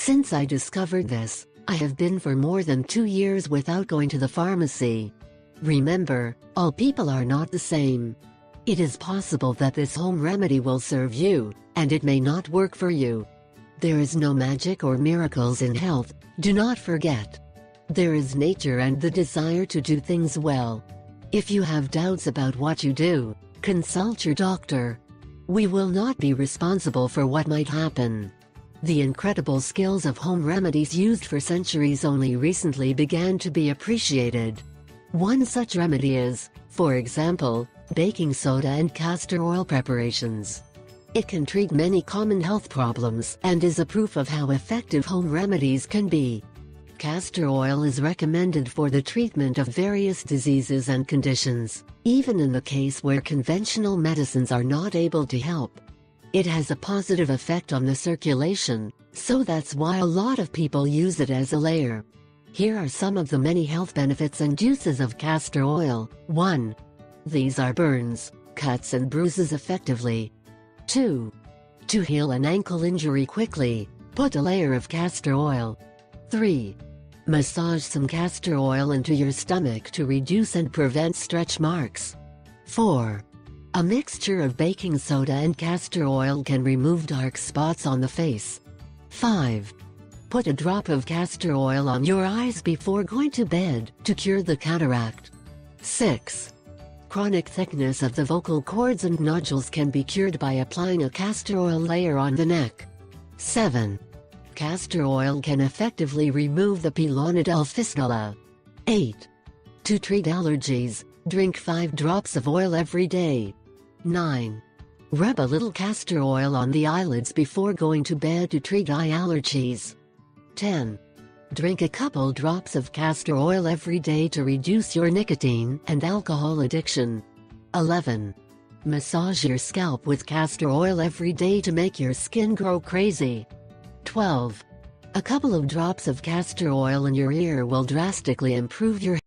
Since I discovered this, I have been for more than 2 years without going to the pharmacy. Remember, all people are not the same. It is possible that this home remedy will serve you, and it may not work for you. There is no magic or miracles in health, do not forget. There is nature and the desire to do things well. If you have doubts about what you do, consult your doctor. We will not be responsible for what might happen. The incredible skills of home remedies used for centuries only recently began to be appreciated. One such remedy is, for example, baking soda and castor oil preparations. It can treat many common health problems and is a proof of how effective home remedies can be. Castor oil is recommended for the treatment of various diseases and conditions, even in the case where conventional medicines are not able to help. It has a positive effect on the circulation, so that's why a lot of people use it as a layer. Here are some of the many health benefits and uses of castor oil. 1. These are burns, cuts and bruises effectively. 2. To heal an ankle injury quickly, put a layer of castor oil. 3. Massage some castor oil into your stomach to reduce and prevent stretch marks. 4. A mixture of baking soda and castor oil can remove dark spots on the face. 5. Put a drop of castor oil on your eyes before going to bed to cure the cataract. 6. Chronic thickness of the vocal cords and nodules can be cured by applying a castor oil layer on the neck. 7. Castor oil can effectively remove the pilonidal fistula. 8. To treat allergies, drink 5 drops of oil every day. 9. Rub a little castor oil on the eyelids before going to bed to treat eye allergies. 10. Drink a couple drops of castor oil every day to reduce your nicotine and alcohol addiction. 11. Massage your scalp with castor oil every day to make your skin grow crazy. 12. A couple of drops of castor oil in your ear will drastically improve your